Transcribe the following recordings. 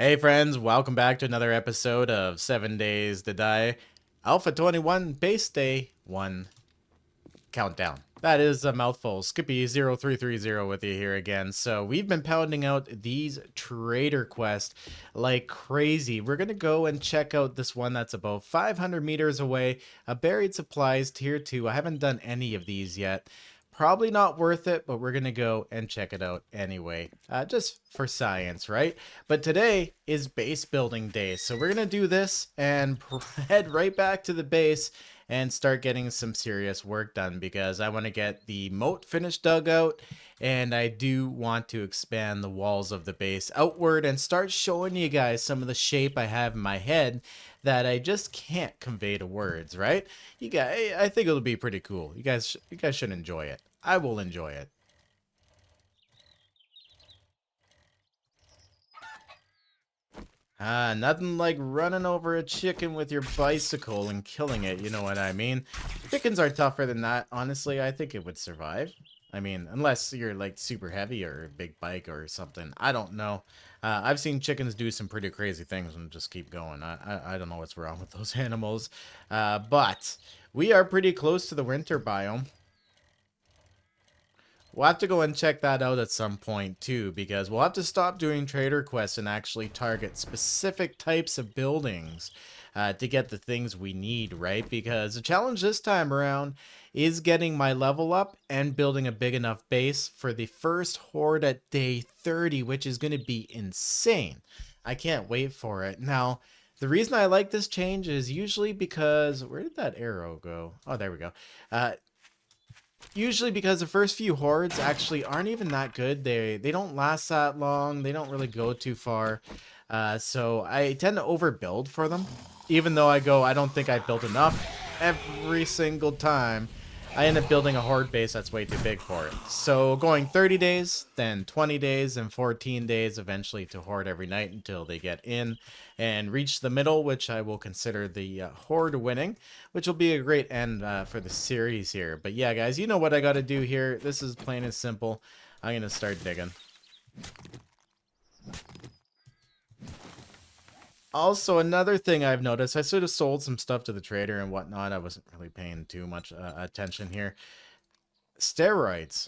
Hey friends, welcome back to another episode of 7 Days to Die Alpha 21 Base Day 1 Countdown. That is a mouthful. Skippy0330 with you here again. So we've been pounding out these trader quests like crazy. We're going to go and check out this one that's about 500 meters away. A buried supplies tier 2. I haven't done any of these yet. Probably not worth it, but we're going to go and check it out anyway, just for science, right? But today is base building day, so we're going to do this and head right back to the base and start getting some serious work done because I want to get the moat finished dug out, and I do want to expand the walls of the base outward and start showing you guys some of the shape I have in my head that I just can't convey to words, right? You guys, I think it'll be pretty cool. You guys should enjoy it. I will enjoy it. Nothing like running over a chicken with your bicycle and killing it, you know what I mean? Chickens are tougher than that. Honestly, I think it would survive. I mean, unless you're like super heavy or a big bike or something. I don't know. I've seen chickens do some pretty crazy things and just keep going. I don't know what's wrong with those animals. But we are pretty close to the winter biome. We'll have to go and check that out at some point too, because we'll have to stop doing trader quests and actually target specific types of buildings to get the things we need, right? Because the challenge this time around is getting my level up and building a big enough base for the first horde at day 30, which is going to be insane. I can't wait for it. Now, the reason I like this change is usually because... Where did that arrow go? Oh, there we go. Usually because the first few hordes actually aren't even that good. They don't last that long. They don't really go too far. So I tend to overbuild for them. Even though I don't think I've built enough every single time. I end up building a horde base that's way too big for it. So going 30 days, then 20 days, and 14 days eventually to horde every night until they get in and reach the middle, which I will consider the horde winning, which will be a great end for the series here. But yeah, guys, you know what I got to do here. This is plain and simple. I'm going to start digging. Also, another thing I've noticed, I sort of sold some stuff to the trader and whatnot. I wasn't really paying too much attention here. Steroids.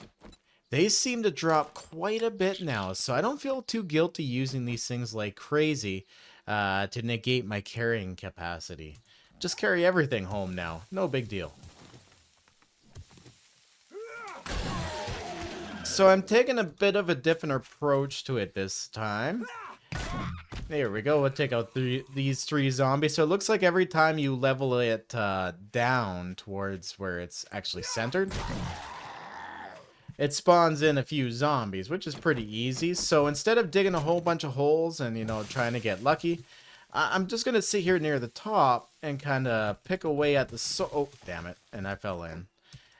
They seem to drop quite a bit now, so I don't feel too guilty using these things like crazy to negate my carrying capacity. Just carry everything home now. No big deal. So I'm taking a bit of a different approach to it this time. There we go. We'll take out these 3 zombies. So it looks like every time you level it down towards where it's actually centered, it spawns in a few zombies, which is pretty easy. So instead of digging a whole bunch of holes and, you know, trying to get lucky, I'm just going to sit here near the top and kind of pick away at the oh, damn it. And I fell in.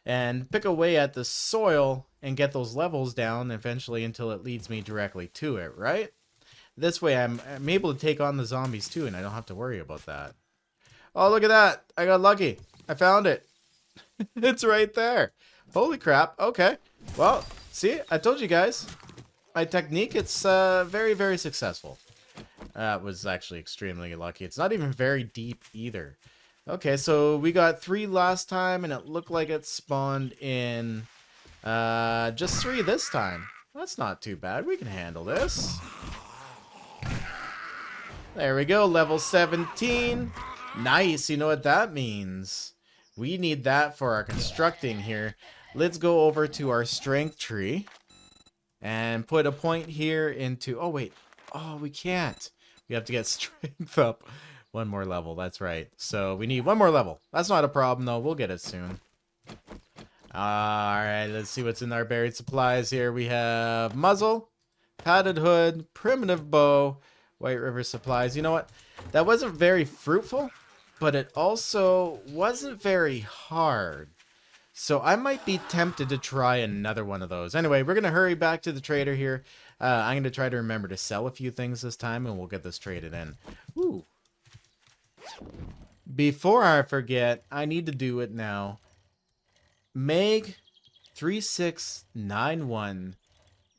And pick away at the soil and get those levels down eventually until it leads me directly to it, right? This way, I'm able to take on the zombies too, and I don't have to worry about that. Oh, look at that. I got lucky. I found it. It's right there. Holy crap. Okay. Well, see, I told you guys. My technique, it's very, very successful. That was actually extremely lucky. It's not even very deep either. Okay, so we got 3 last time, and it looked like it spawned in just 3 this time. That's not too bad. We can handle this. There we go, level 17. Nice, you know what that means. We need that for our constructing here. Let's go over to our strength tree and put a point here into... Oh, wait. Oh, we can't. We have to get strength up 1 more level. That's right. So we need 1 more level. That's not a problem, though. We'll get it soon. Alright, let's see what's in our buried supplies here. We have muzzle, padded hood, primitive bow, White River supplies. You know what? That wasn't very fruitful, but it also wasn't very hard. So I might be tempted to try another one of those. Anyway, we're going to hurry back to the trader here. I'm going to try to remember to sell a few things this time, and we'll get this traded in. Ooh. Before I forget, I need to do it now. Meg 3691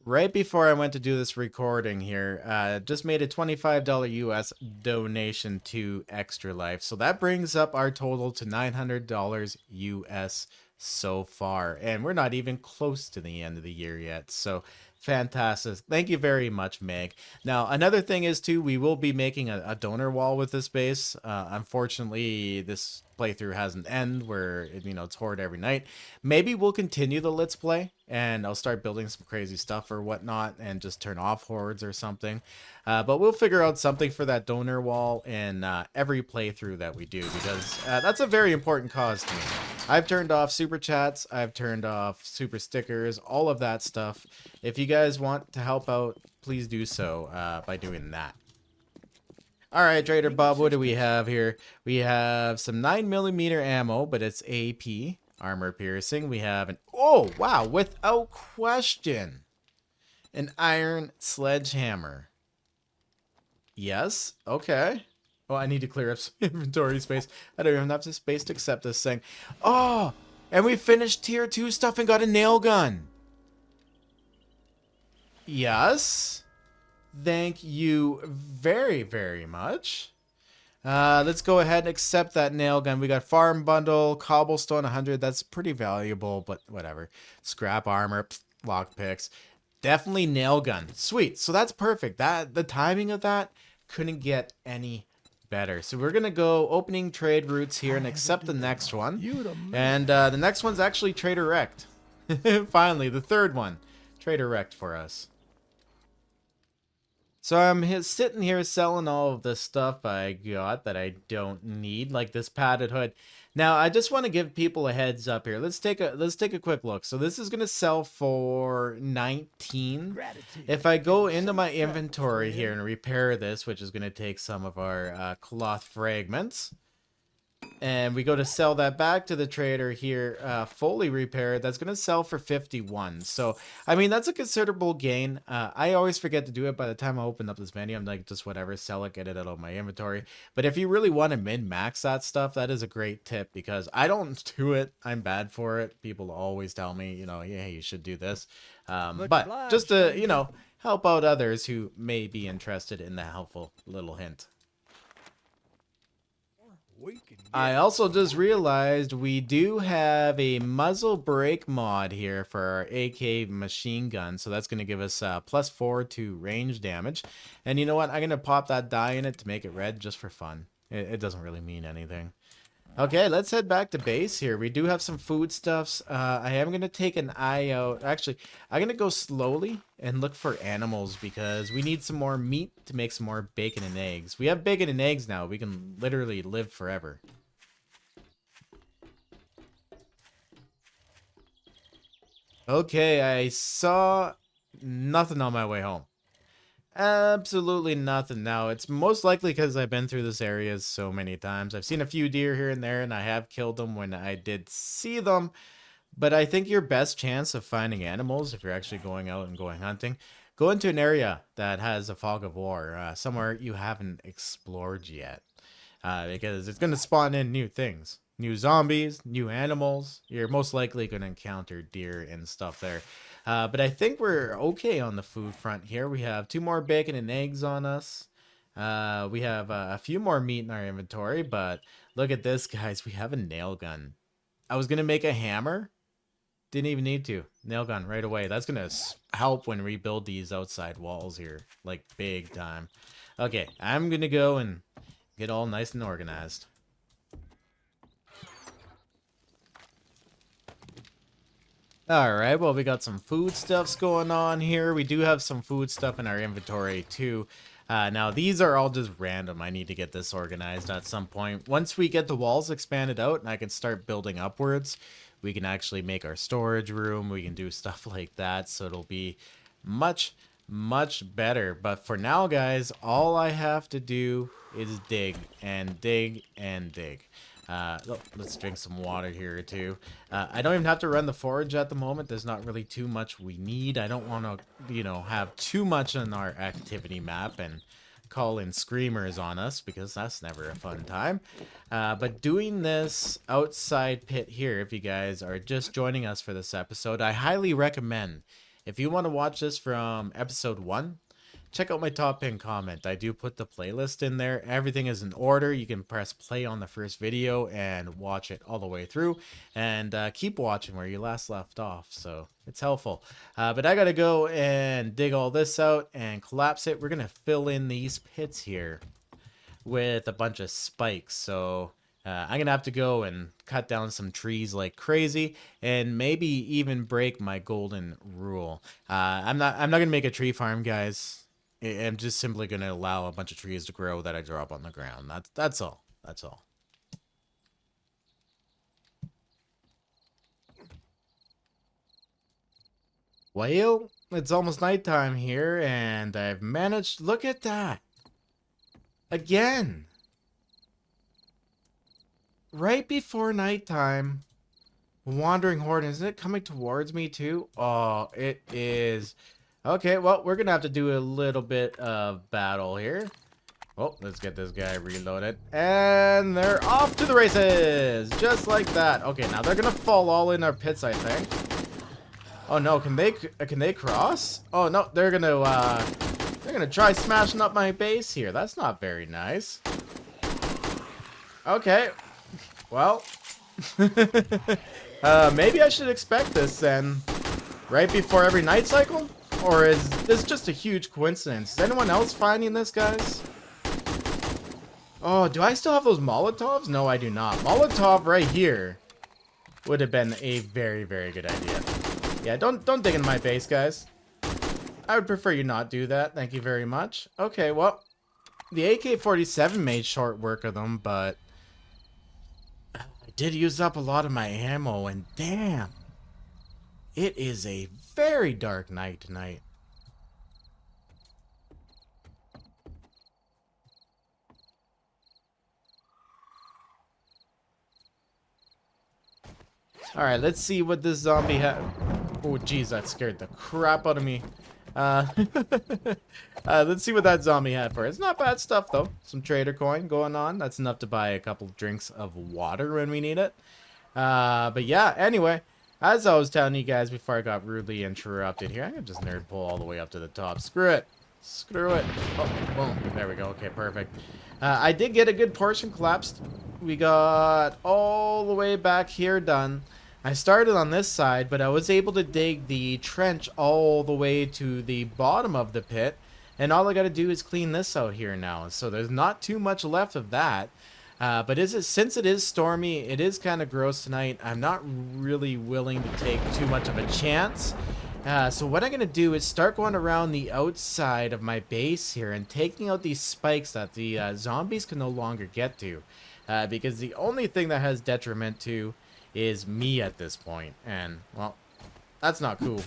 right before I went to do this recording here, just made a $25 US donation to Extra Life. So that brings up our total to $900 US so far. And we're not even close to the end of the year yet. So fantastic. Thank you very much, Meg. Now, another thing is, too, we will be making a donor wall with this base. Unfortunately, this playthrough has an end where, it's horde every night. Maybe we'll continue the Let's Play, and I'll start building some crazy stuff or whatnot and just turn off hordes or something. But we'll figure out something for that donor wall in every playthrough that we do, because that's a very important cause to me. I've turned off super chats, I've turned off super stickers, all of that stuff. If you guys want to help out, please do so by doing that. Alright, Trader Bob, what do we have here? We have some 9mm ammo, but it's AP, armor piercing. We have an, oh, wow, without question, an iron sledgehammer. Yes, okay. Oh, I need to clear up some inventory space. I don't even have the space to accept this thing. Oh, and we finished tier 2 stuff and got a nail gun. Yes. Thank you very, very much. Let's go ahead and accept that nail gun. We got farm bundle, cobblestone 100. That's pretty valuable, but whatever. Scrap armor, lockpicks. Definitely nail gun. Sweet. So that's perfect. The timing of that couldn't get any better. So we're gonna go opening trade routes here and accept the next one. And the next one's actually Trader Rect. Finally, the third one. Trader Rect for us. So I'm sitting here selling all of the stuff I got that I don't need, like this padded hood. Now, I just want to give people a heads up here. Let's take a quick look. So this is going to sell for 19. If I go into my inventory here and repair this, which is going to take some of our cloth fragments, and we go to sell that back to the trader here, fully repaired, that's going to sell for 51. So, I mean, that's a considerable gain. I always forget to do it by the time I open up this menu. I'm like, just whatever, sell it, get it out of my inventory. But if you really want to min-max that stuff, that is a great tip, because I don't do it. I'm bad for it. People always tell me, yeah, you should do this. But just to, help out others who may be interested in the helpful little hint. I also just realized we do have a muzzle brake mod here for our AK machine gun. So that's going to give us +4 to range damage. And you know what? I'm going to pop that dye in it to make it red just for fun. It doesn't really mean anything. Okay, let's head back to base here. We do have some foodstuffs. I am going to take an eye out. Actually, I'm going to go slowly and look for animals because we need some more meat to make some more bacon and eggs. We have bacon and eggs now. We can literally live forever. Okay, I saw nothing on my way home. Absolutely nothing. Now, it's most likely because I've been through this area so many times. I've seen a few deer here and there, and I have killed them when I did see them. But I think your best chance of finding animals, if you're actually going out and going hunting, go into an area that has a fog of war, somewhere you haven't explored yet. Because it's going to spawn in new things. New zombies, new animals. You're most likely going to encounter deer and stuff there. But I think we're okay on the food front here. We have 2 more bacon and eggs on us. We have a few more meat in our inventory, but look at this, guys. We have a nail gun. I was going to make a hammer. Didn't even need to. Nail gun right away. That's going to help when we build these outside walls here, like big time. Okay, I'm going to go and get all nice and organized. Alright, well, we got some foodstuffs going on here. We do have some food stuff in our inventory, too. Now, these are all just random. I need to get this organized at some point. Once we get the walls expanded out and I can start building upwards, we can actually make our storage room. We can do stuff like that, so it'll be much, much better. But for now, guys, all I have to do is dig and dig and dig. Let's drink some water here too. I don't even have to run the forage at the moment. There's not really too much we need. I don't want to, have too much on our activity map and call in screamers on us, because that's never a fun time. But doing this outside pit here, if you guys are just joining us for this episode, I highly recommend If you want to watch this from episode 1, check out my top pin comment. I do put the playlist in there. Everything is in order. You can press play on the first video and watch it all the way through, and keep watching where you last left off, so it's helpful. But I gotta go and dig all this out and collapse it. We're gonna fill in these pits here with a bunch of spikes, so I'm gonna have to go and cut down some trees like crazy, and maybe even break my golden rule. I'm not gonna make a tree farm, guys. I'm just simply gonna allow a bunch of trees to grow that I drop on the ground. That's all. That's all. Well, it's almost nighttime here, and I've managed. Look at that. Again. Right before nighttime, wandering horde. Isn't it coming towards me too? Oh, it is. Okay, well, we're gonna have to do a little bit of battle here. Oh, let's get this guy reloaded. And they're off to the races! Just like that. Okay, now they're gonna fall all in our pits, I think. Oh no, can they cross? Oh no, they're gonna try smashing up my base here. That's not very nice. Okay. Well, maybe I should expect this then. Right before every night cycle? Or is this just a huge coincidence? Is anyone else finding this, guys? Oh, do I still have those Molotovs? No, I do not. Molotov right here would have been a very, very good idea. Yeah, don't dig into my base, guys. I would prefer you not do that. Thank you very much. Okay, well, the AK-47 made short work of them, but I did use up a lot of my ammo, and damn, it is a very dark night tonight. Alright, let's see what this zombie had. Oh, jeez, that scared the crap out of me. Let's see what that zombie had for it. It's not bad stuff, though. Some trader coin going on. That's enough to buy a couple drinks of water when we need it. But yeah, anyway, as I was telling you guys before I got rudely interrupted here, I'm gonna just nerd pull all the way up to the top. Screw it. Screw it. Oh, boom. There we go. Okay, perfect. I did get a good portion collapsed. We got all the way back here done. I started on this side, but I was able to dig the trench all the way to the bottom of the pit. And all I got to do is clean this out here now. So there's not too much left of that. But since it is stormy, it is kind of gross tonight. I'm not really willing to take too much of a chance. So what I'm going to do is start going around the outside of my base here and taking out these spikes that the zombies can no longer get to. Because the only thing that has detriment to is me at this point. And, well, that's not cool.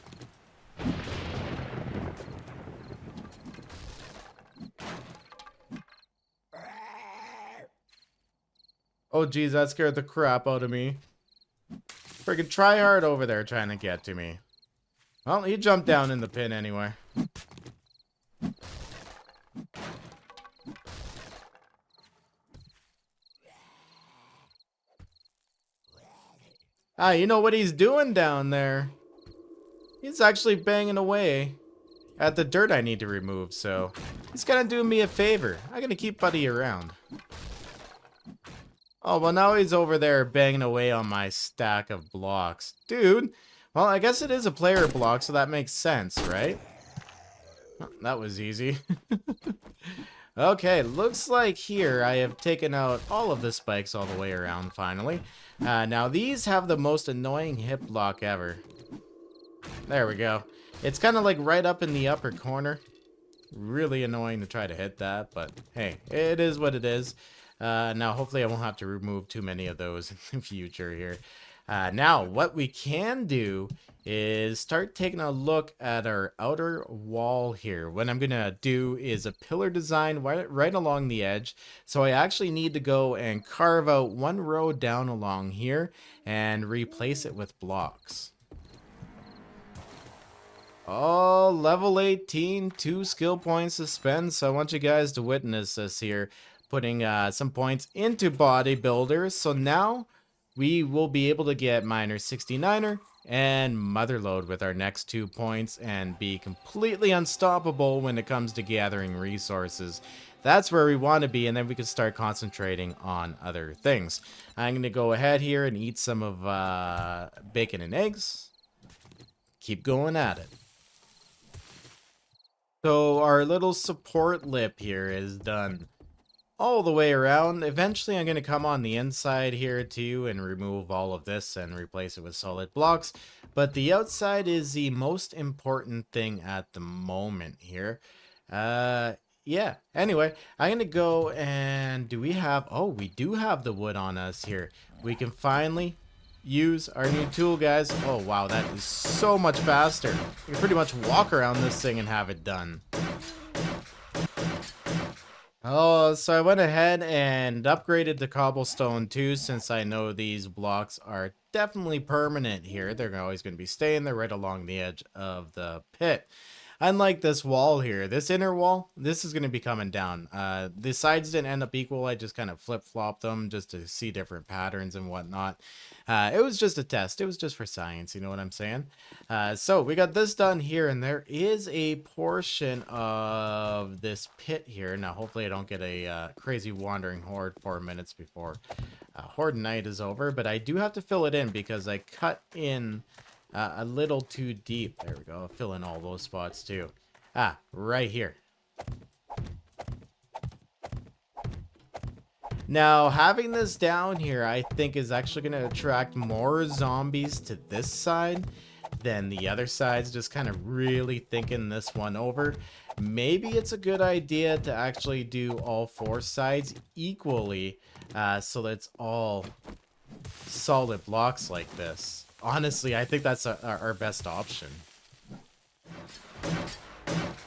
Oh, geez, that scared the crap out of me. Freaking try hard over there trying to get to me. Well, he jumped down in the pit anyway. Ah, you know what he's doing down there? He's actually banging away at the dirt I need to remove, so he's gonna do me a favor. I'm gonna keep Buddy around. Oh, well, now he's over there banging away on my stack of blocks. Dude, well, I guess it is a player block, so that makes sense, right? Oh, that was easy. Okay, looks like here I have taken out all of the spikes all the way around, finally. Now, these have the most annoying hip block ever. There we go. It's kind of like right up in the upper corner. Really annoying to try to hit that, but hey, it is what it is. Now, hopefully I won't have to remove too many of those in the future here. Now, what we can do is start taking a look at our outer wall here. What I'm going to do is a pillar design right along the edge. So I actually need to go and carve out one row down along here and replace it with blocks. Oh, level 18, 2 skill points to spend. So I want you guys to witness this here. Putting some points into bodybuilders. So now we will be able to get miner 69er and motherload with our next 2 points and be completely unstoppable when it comes to gathering resources. That's where we want to be, and then we can start concentrating on other things. I'm going to go ahead here and eat some of bacon and eggs. Keep going at it. So our little support lip here is done all the way around. Eventually I'm going to come on the inside here too and remove all of this and replace it with solid blocks. But the outside is the most important thing at the moment here. Yeah, anyway, I'm going to go and do we have, oh, we do have the wood on us here. We can finally use our new tool, guys. Oh, wow, that is so much faster. You can pretty much walk around this thing and have it done. Oh, so I went ahead and upgraded the cobblestone too, since I know these blocks are definitely permanent here. They're always going to be staying there right along the edge of the pit. Unlike this wall here, this inner wall, this is going to be coming down. The sides didn't end up equal. I just kind of flip-flopped them just to see different patterns and whatnot. It was just a test. It was just for science, you know what I'm saying? So we got this done here, and there is a portion of this pit here. Now, hopefully I don't get a crazy wandering horde 4 minutes before horde night is over, but I do have to fill it in because I cut in a little too deep. There we go. I'll fill in all those spots too. Right here. Now, having this down here, I think is actually going to attract more zombies to this side than the other sides. Just kind of really thinking this one over. Maybe it's a good idea to actually do all 4 sides equally, so that it's all solid blocks like this. Honestly, I think that's our best option.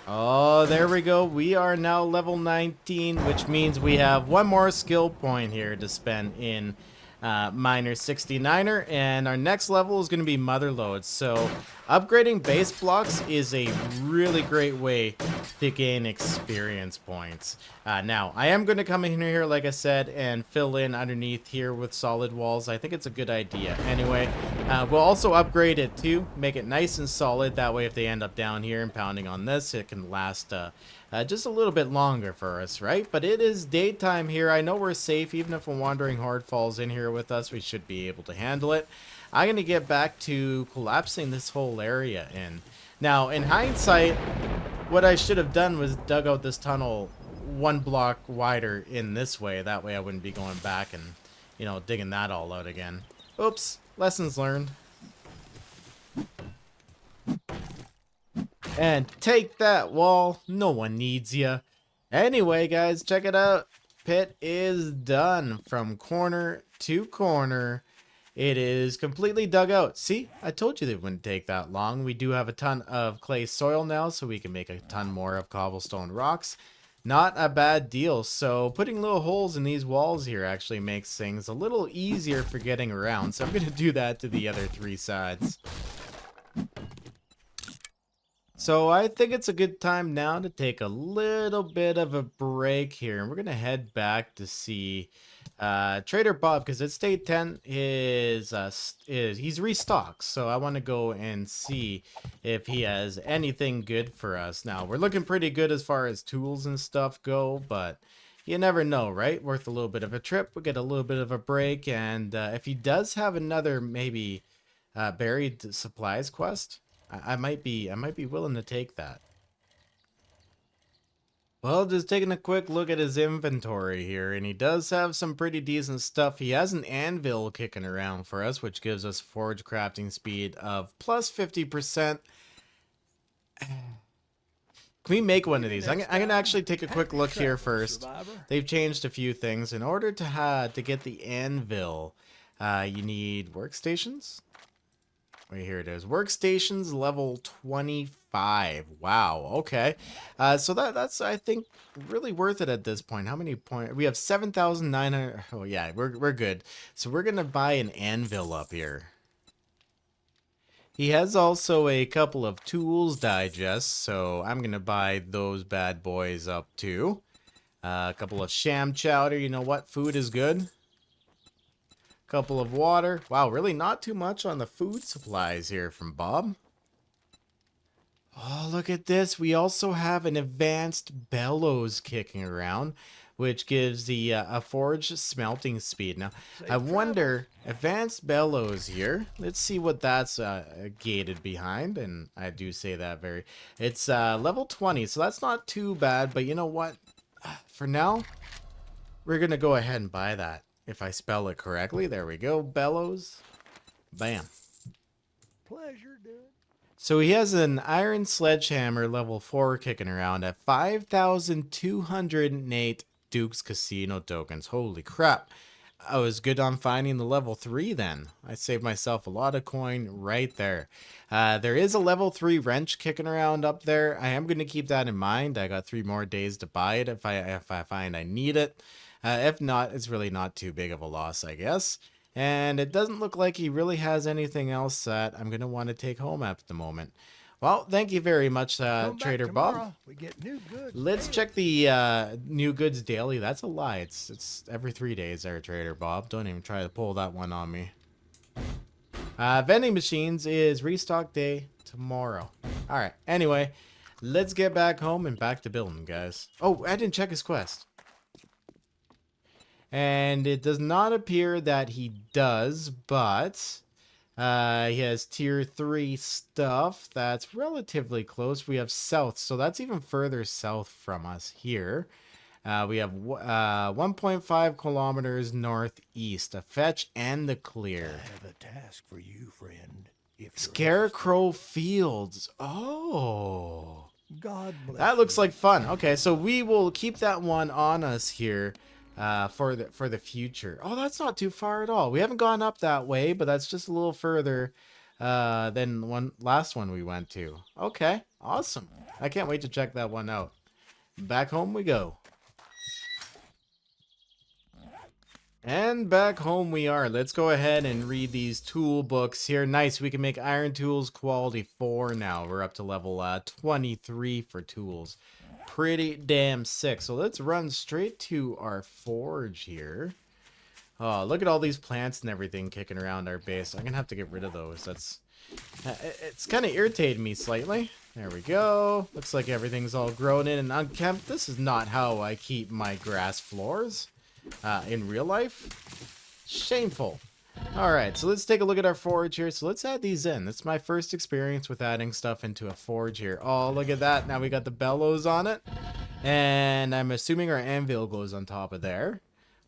Oh, there we go. We are now level 19, which means we have one more skill point here to spend in miner 69er, and our next level is going to be motherload. So upgrading base blocks is a really great way to gain experience points. Now I am going to come in here, like I said, and fill in underneath here with solid walls. I think it's a good idea. Anyway, we'll also upgrade it too, make it nice and solid. That way if they end up down here and pounding on this, it can last just a little bit longer for us, right? But it is daytime here. I know we're safe. Even if a wandering horde falls in here with us, we should be able to handle it. I'm going to get back to collapsing this whole area in. Now, in hindsight, what I should have done was dug out this tunnel 1 block wider in this way. That way I wouldn't be going back and, you know, digging that all out again. Oops. Lessons learned. And take that, wall. No one needs ya. Anyway, guys, check it out. Pit is done from corner to corner. It is completely dug out. See, I told you they wouldn't take that long. We do have a ton of clay soil now, so we can make a ton more of cobblestone rocks. Not a bad deal. So putting little holes in these walls here actually makes things a little easier for getting around. So I'm going to do that to the other 3 sides. So I think it's a good time now to take a little bit of a break here. And we're going to head back to see Trader Bob, because it's day 10 is he's restocked. So I want to go and see if he has anything good for us. Now, we're looking pretty good as far as tools and stuff go, but you never know, right? Worth a little bit of a trip. We'll get a little bit of a break. And if he does have another maybe buried supplies quest, I might be willing to take that. Well, just taking a quick look at his inventory here, and he does have some pretty decent stuff. He has an anvil kicking around for us, which gives us forge crafting speed of plus 50%. Can we make one of these? I'm gonna actually take a quick look here first. They've changed a few things. In order to get the anvil, you need workstations. Right here it is. Workstations level 25. Wow. Okay. So that's I think really worth it at this point. How many points? We have 7,900. Oh yeah, we're good. So we're gonna buy an anvil up here. He has also a couple of tools digest, so I'm gonna buy those bad boys up too. A couple of sham chowder. You know what? Food is good. Couple of water. Wow, really not too much on the food supplies here from Bob. Oh, look at this. We also have an advanced bellows kicking around, which gives the a forge smelting speed. Now, I wonder, advanced bellows here. Let's see what that's gated behind, and I do say that very. It's level 20, so that's not too bad. But you know what? For now, we're gonna go ahead and buy that. If I spell it correctly, there we go. Bellows, bam. Pleasure, dude. So he has an iron sledgehammer level 4 kicking around at 5,208 Duke's Casino tokens. Holy crap. I was good on finding the level 3 then. I saved myself a lot of coin right there. There is a level 3 wrench kicking around up there. I am going to keep that in mind. I got 3 more days to buy it if I find I need it. If not, it's really not too big of a loss, I guess. And it doesn't look like he really has anything else that I'm going to want to take home at the moment. Well, thank you very much, Trader Bob. We get new goods. Let's check the new goods daily. That's a lie. It's every 3 days there, Trader Bob. Don't even try to pull that one on me. Vending machines is restock day tomorrow. All right. Anyway, let's get back home and back to building, guys. Oh, I didn't check his quest. And it does not appear that he does, but he has tier 3 stuff that's relatively close. We have south, so that's even further south from us here. We have 1.5 kilometers northeast, a fetch and the clear. I have a task for you, friend. Scarecrow Fields. Oh. God bless That looks you. like fun. Okay, so we will keep that one on us here. For the future. Oh, that's not too far at all. We haven't gone up that way, but that's just a little further than last one we went to. Okay, awesome. I can't wait to check that one out. Back home we go. And back home we are. Let's go ahead and read these tool books here. Nice, we can make iron tools quality 4 now. We're up to level 23 for tools. Pretty damn sick. So let's run straight to our forge here. Oh, look at all these plants and everything kicking around our base. I'm gonna have to get rid of those. That's it's kind of irritating me slightly. There we go. Looks like everything's all grown in and unkempt. This is not how I keep my grass floors in real life. Shameful. Alright, so let's take a look at our forge here. So let's add these in. That's my first experience with adding stuff into a forge here. Oh, look at that. Now we got the bellows on it. And I'm assuming our anvil goes on top of there.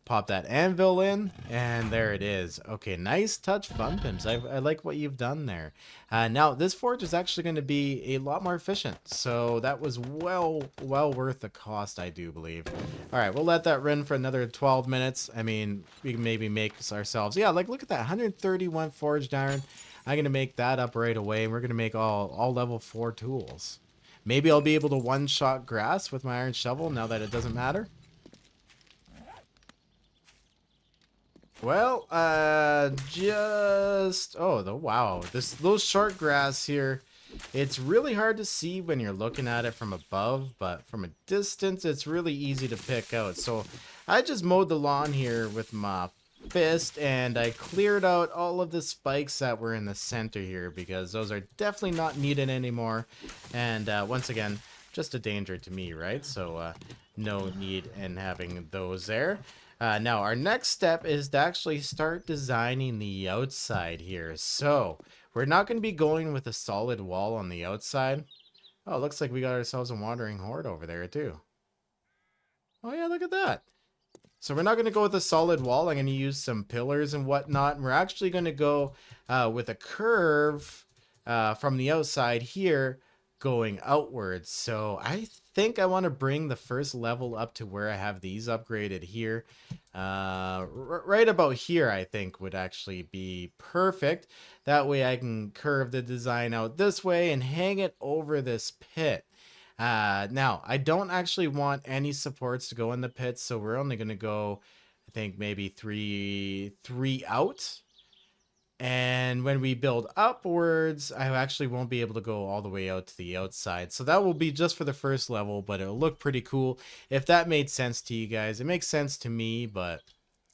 Pop that anvil in, and there it is. Okay, nice touch, Fun Pimps. I like what you've done there. Now, this forge is actually going to be a lot more efficient, so that was well worth the cost, I do believe. All right, we'll let that run for another 12 minutes. I mean, we can maybe make ourselves... Yeah, like, look at that, 131 forged iron. I'm going to make that up right away, and we're going to make all level 4 tools. Maybe I'll be able to one-shot grass with my iron shovel now that it doesn't matter. Well, wow, those short grass here, it's really hard to see when you're looking at it from above, but from a distance, it's really easy to pick out. So I just mowed the lawn here with my fist, and I cleared out all of the spikes that were in the center here because those are definitely not needed anymore. And once again, just a danger to me, right? So no need in having those there. Now, our next step is to actually start designing the outside here. So, we're not going to be going with a solid wall on the outside. Oh, looks like we got ourselves a wandering horde over there, too. Oh, yeah, look at that. So, we're not going to go with a solid wall. I'm going to use some pillars and whatnot. And we're actually going to go with a curve from the outside here going outwards. So, I think I want to bring the first level up to where I have these upgraded here. Right about here, I think, would actually be perfect. That way I can curve the design out this way and hang it over this pit. Now, I don't actually want any supports to go in the pit, so we're only going to go, I think, maybe three out. And when we build upwards, I actually won't be able to go all the way out to the outside. So that will be just for the first level, but it'll look pretty cool. If that made sense to you guys, it makes sense to me, but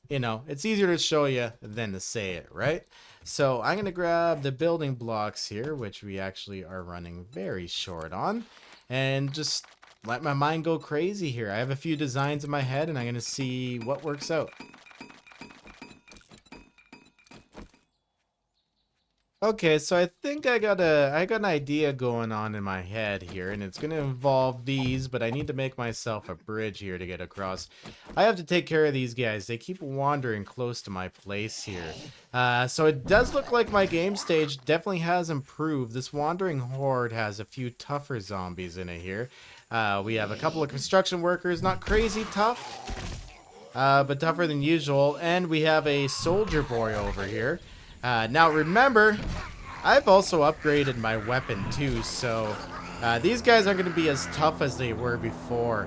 you know, it's easier to show you than to say it, right? So I'm going to grab the building blocks here, which we actually are running very short on, and just let my mind go crazy here. I have a few designs in my head, and I'm going to see what works out. Okay, so I think I got an idea going on in my head here, and it's going to involve these, but I need to make myself a bridge here to get across. I have to take care of these guys. They keep wandering close to my place here. So it does look like my game stage definitely has improved. This wandering horde has a few tougher zombies in it here. We have a couple of construction workers, not crazy tough, but tougher than usual. And we have a soldier boy over here. Now remember, I've also upgraded my weapon too, so these guys aren't going to be as tough as they were before.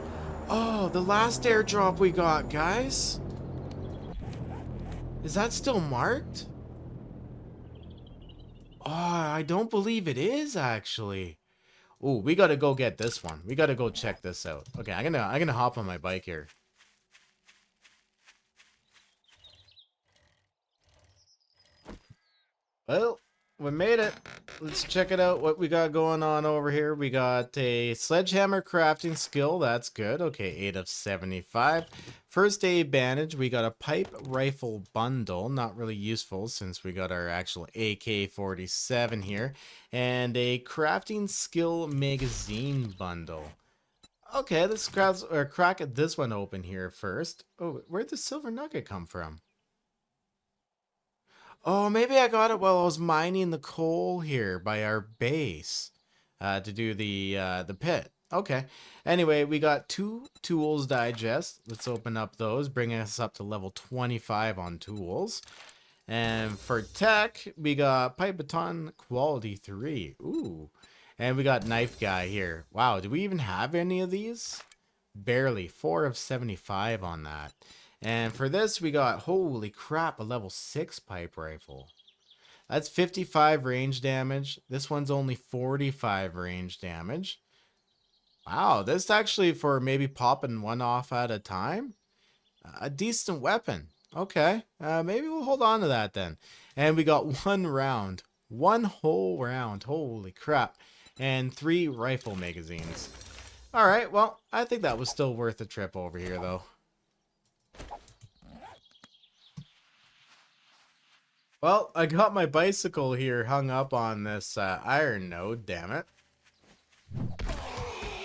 Oh, the last airdrop we got, guys. Is that still marked? Oh, I don't believe it is, actually. Ooh, we got to go get this one. We got to go check this out. Okay, I'm gonna hop on my bike here. Well, we made it. Let's check it out, what we got going on over here. We got a sledgehammer crafting skill. That's good. Okay, 8 of 75. First aid bandage. We got a pipe rifle bundle. Not really useful since we got our actual AK-47 here. And a crafting skill magazine bundle. Okay, let's crack this one open here first. Oh, where'd the silver nugget come from? Oh, maybe I got it while I was mining the coal here by our base to do the pit. Okay. Anyway, we got 2 tools digest. Let's open up those, bringing us up to level 25 on tools. And for tech, we got pipe baton quality 3. Ooh. And we got knife guy here. Wow, do we even have any of these? Barely. 4 of 75 on that. And for this, we got, holy crap, a level 6 pipe rifle. That's 55 range damage. This one's only 45 range damage. Wow, this actually for maybe popping one off at a time. A decent weapon. Okay, maybe we'll hold on to that then. And we got 1 round. 1 whole round. Holy crap. And 3 rifle magazines. Alright, well, I think that was still worth the trip over here, though. Well, I got my bicycle here hung up on this iron node, damn it.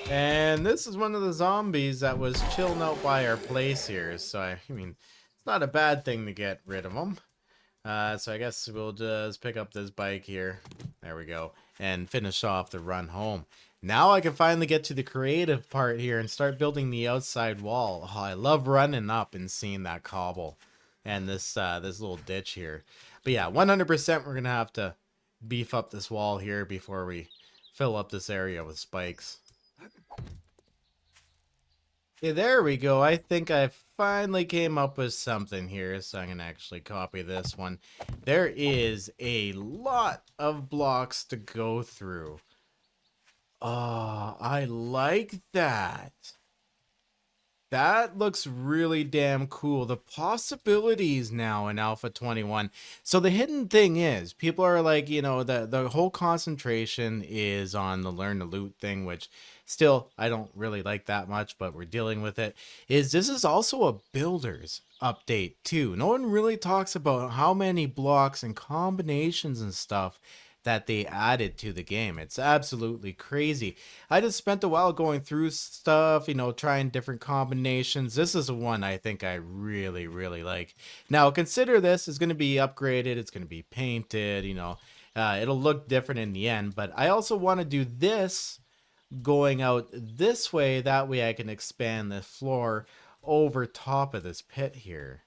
And this is one of the zombies that was chilling out by our place here. So, I mean, it's not a bad thing to get rid of them. So I guess we'll just pick up this bike here. There we go. And finish off the run home. Now I can finally get to the creative part here and start building the outside wall. Oh, I love running up and seeing that cobble and this little ditch here. But yeah, 100% we're going to have to beef up this wall here before we fill up this area with spikes. Okay, there we go. I think I finally came up with something here, so I'm going to actually copy this one. There is a lot of blocks to go through. Oh, I like that. That looks really damn cool. The possibilities now in Alpha 21. So the hidden thing is, people are like, you know, the whole concentration is on the learn to loot thing, which still I don't really like that much, but we're dealing with it. This is also a builder's update too. No one really talks about how many blocks and combinations and stuff that they added to the game. It's absolutely crazy. I just spent a while going through stuff, you know, trying different combinations. This is one I think I really, really like. Now, consider this is going to be upgraded. It's going to be painted, you know. It'll look different in the end. But I also want to do this going out this way. That way I can expand the floor over top of this pit here.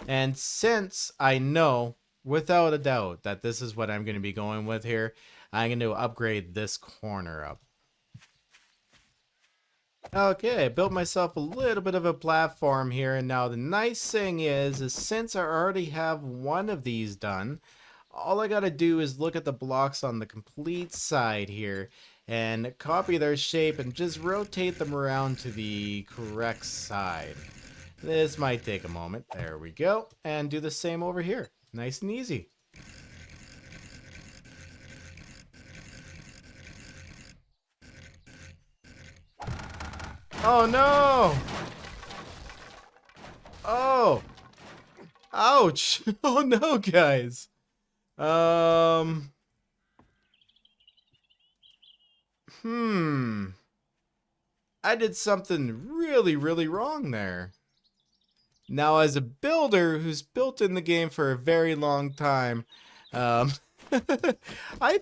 And since I know without a doubt that this is what I'm going to be going with here, I'm going to upgrade this corner up. Okay, I built myself a little bit of a platform here, and now the nice thing is since I already have one of these done, all I got to do is look at the blocks on the complete side here and copy their shape and just rotate them around to the correct side. This might take a moment. There we go. And do the same over here. Nice and easy. Oh no! Oh! Ouch! Oh no, guys! I did something really, really wrong there. Now, as a builder who's built in the game for a very long time, I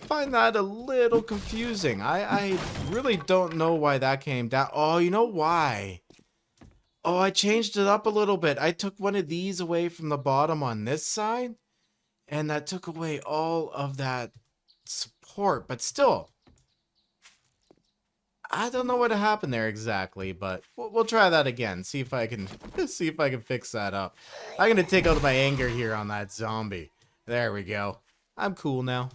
find that a little confusing. I really don't know why that came down. Oh, you know why? Oh, I changed it up a little bit. I took one of these away from the bottom on this side, and that took away all of that support. But still, I don't know what happened there exactly, but we'll try that again. See if I can see if I can fix that up. I'm gonna take out my anger here on that zombie. There we go. I'm cool now.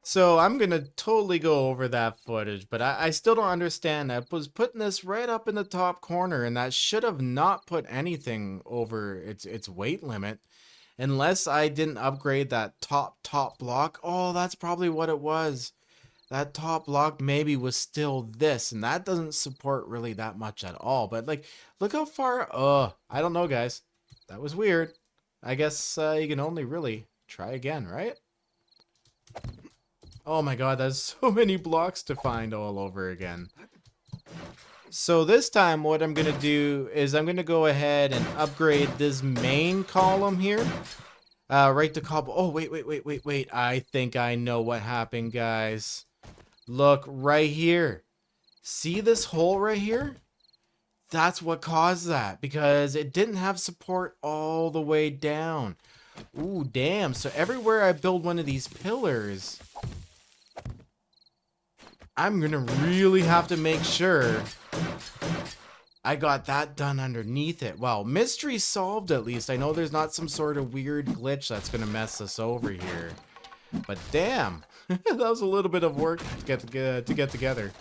So I'm gonna totally go over that footage, but I still don't understand. I was putting this right up in the top corner, and that should have not put anything over its weight limit, unless I didn't upgrade that top block. Oh, that's probably what it was. That top block maybe was still this, and that doesn't support really that much at all. But like, look how far. I don't know, guys. That was weird. I guess you can only really try again, right? Oh my god, there's so many blocks to find all over again. So this time what I'm going to do is I'm going to go ahead and upgrade this main column here. Right to cobble. Oh, wait. I think I know what happened, guys. Look right here. See this hole right here? That's what caused that, because it didn't have support all the way down. Ooh, damn. So everywhere I build one of these pillars, I'm gonna really have to make sure I got that done underneath it. Well, mystery solved at least. I know there's not some sort of weird glitch that's gonna mess us over here. But damn, that was a little bit of work to get together.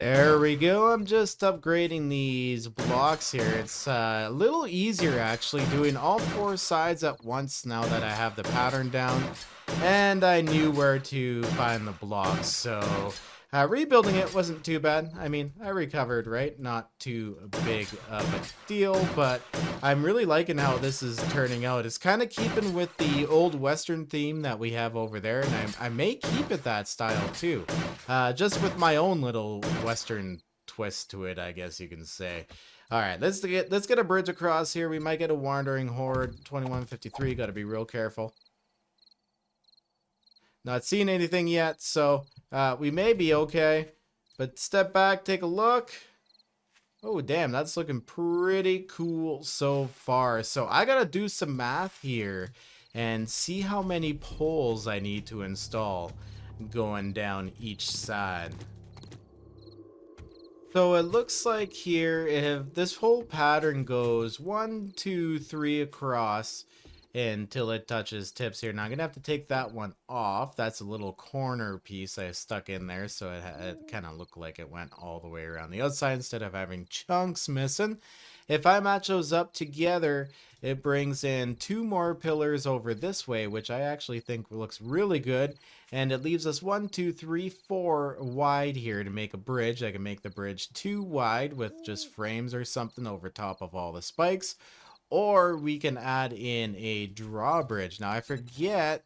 There we go. I'm just upgrading these blocks here. It's a little easier actually doing all four sides at once now that I have the pattern down. And I knew where to find the blocks, so rebuilding it wasn't too bad. I mean, I recovered, right? Not too big of a deal, but I'm really liking how this is turning out. It's kind of keeping with the old Western theme that we have over there, and I may keep it that style too. Just with my own little Western twist to it, I guess you can say. All right, let's get a bridge across here. We might get a wandering horde. 2153, got to be real careful. Not seeing anything yet, so we may be okay. But step back, take a look. Oh, damn, that's looking pretty cool so far. So I gotta do some math here and see how many poles I need to install going down each side. So it looks like here, if this whole pattern goes 1, 2, 3 across, until it touches tips here. Now I'm gonna have to take that one off. That's a little corner piece I stuck in there, so it kind of looked like it went all the way around the outside instead of having chunks missing. If I match those up together, it brings in 2 more pillars over this way, which I actually think looks really good, and it leaves us 1, 2, 3, 4 wide here to make a bridge. I can make the bridge 2 wide with just frames or something over top of all the spikes. Or we can add in a drawbridge. Now, I forget,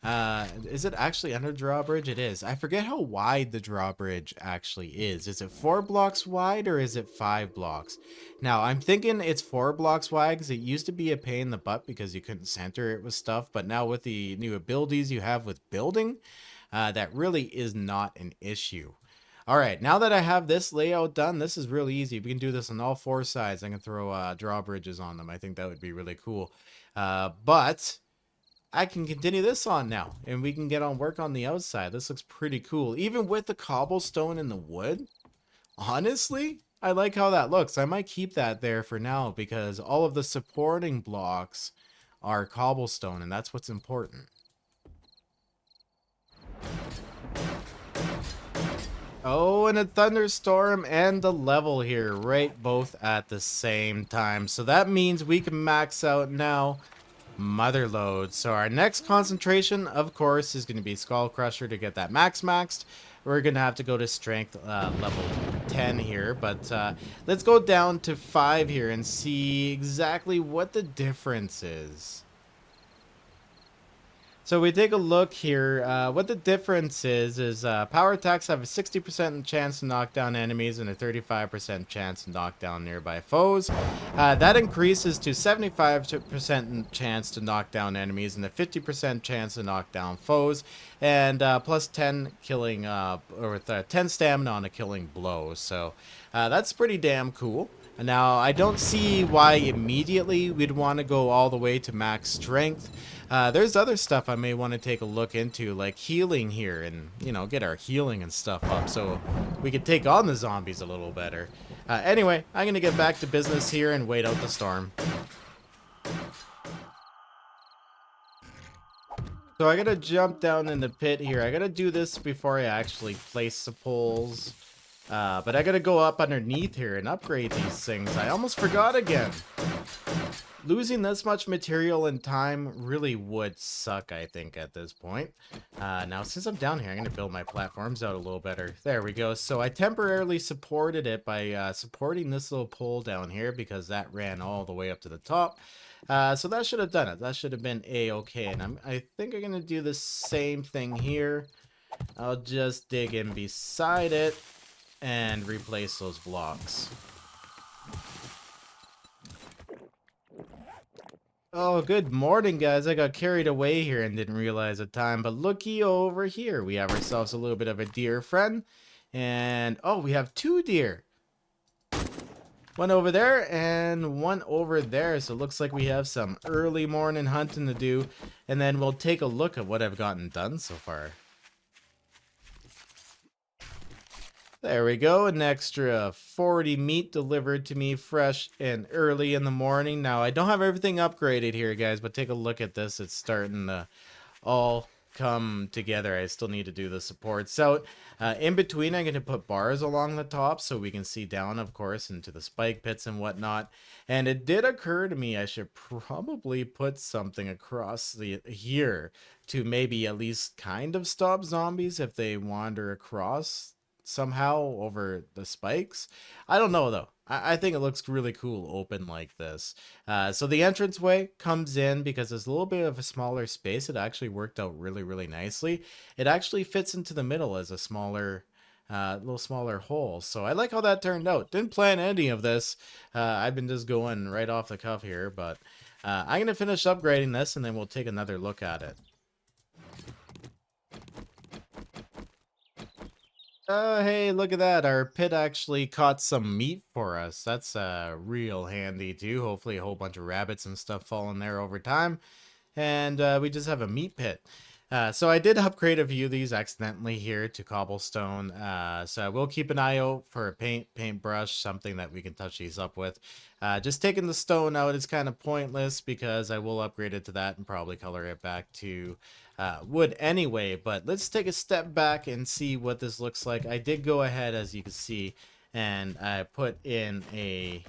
is it actually under drawbridge? It is. I forget how wide the drawbridge actually is. Is it 4 blocks wide or is it 5 blocks? Now, I'm thinking it's 4 blocks wide because it used to be a pain in the butt because you couldn't center it with stuff. But now with the new abilities you have with building, that really is not an issue. All right, now that I have this layout done, this is really easy. We can do this on all 4 sides. I can throw drawbridges on them. I think that would be really cool. But I can continue this on now, and we can get on work on the outside. This looks pretty cool. Even with the cobblestone and the wood, honestly, I like how that looks. I might keep that there for now because all of the supporting blocks are cobblestone, and that's what's important. Oh, and a thunderstorm and a level here, right? Both at the same time. So that means we can max out now mother load. So our next concentration, of course, is going to be Skull Crusher to get that maxed. We're going to have to go to strength level 10 here, but let's go down to 5 here and see exactly what the difference is. So we take a look here. What the difference is power attacks have a 60% chance to knock down enemies and a 35% chance to knock down nearby foes. That increases to 75% chance to knock down enemies and a 50% chance to knock down foes, and plus 10 killing or with 10 stamina on a killing blow. So that's pretty damn cool. Now, I don't see why immediately we'd want to go all the way to max strength. There's other stuff I may want to take a look into, like healing here and, you know, get our healing and stuff up so we can take on the zombies a little better. Anyway, I'm going to get back to business here and wait out the storm. So I got to jump down in the pit here. I got to do this before I actually place the poles. But I gotta go up underneath here and upgrade these things. I almost forgot again. Losing this much material and time really would suck, I think, at this point. Now, since I'm down here, I'm gonna build my platforms out a little better. There we go. So I temporarily supported it by supporting this little pole down here because that ran all the way up to the top. So that should have done it. That should have been a-okay. And I think I'm gonna do the same thing here. I'll just dig in beside it and replace those blocks. Oh, good morning, guys. I got carried away here and didn't realize the time, but looky over here. We have ourselves a little bit of a deer friend, and oh, we have 2 deer. One over there and one over there, so it looks like we have some early morning hunting to do, and then we'll take a look at what I've gotten done so far. There we go, an extra 40 meat delivered to me fresh and early in the morning. Now, I don't have everything upgraded here, guys, but take a look at this. It's starting to all come together. I still need to do the support. So, in between, I'm going to put bars along the top so we can see down, of course, into the spike pits and whatnot. And it did occur to me I should probably put something across here to maybe at least kind of stop zombies if they wander across somehow over the spikes. I don't know though. I think it looks really cool open like this. So the entranceway comes in because it's a little bit of a smaller space. It actually worked out really nicely. It actually fits into the middle as a smaller little smaller hole. So I like how that turned out. Didn't plan any of this. I've been just going right off the cuff here, but I'm gonna finish upgrading this and then we'll take another look at it. Oh, hey, look at that. Our pit actually caught some meat for us. That's real handy, too. Hopefully a whole bunch of rabbits and stuff fall in there over time. And we just have a meat pit. So I did upgrade a few of these accidentally here to cobblestone. So I will keep an eye out for a paintbrush, something that we can touch these up with. Just taking the stone out is kind of pointless because I will upgrade it to that and probably color it back to wood anyway. But let's take a step back and see what this looks like. I did go ahead, as you can see, and I put in a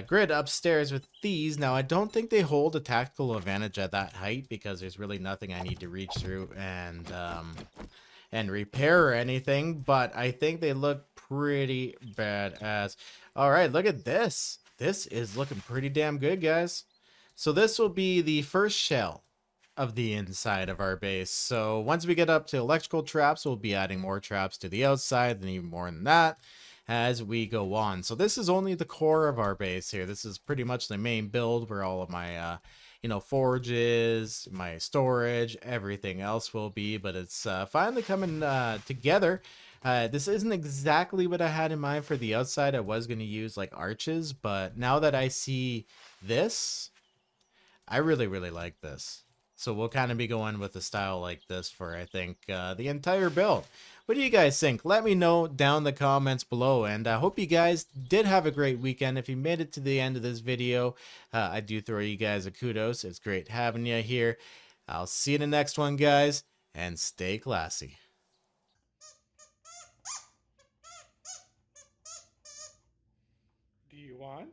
grid upstairs with these. Now, I don't think they hold a tactical advantage at that height because there's really nothing I need to reach through and repair or anything, but I think they look pretty badass. All right, look at this. This is looking pretty damn good, guys. So this will be the first shell of the inside of our base. So once we get up to electrical traps, we'll be adding more traps to the outside and even more than that as we go on. So this is only the core of our base here. This is pretty much the main build where all of my forges, my storage, everything else will be, but it's finally coming together. This isn't exactly what I had in mind for the outside. I was going to use like arches, but now that I see this, I really like this. So we'll kind of be going with a style like this for, I think, the entire build. What do you guys think? Let me know down in the comments below. And I hope you guys did have a great weekend. If you made it to the end of this video, I do throw you guys a kudos. It's great having you here. I'll see you in the next one, guys. And stay classy. want?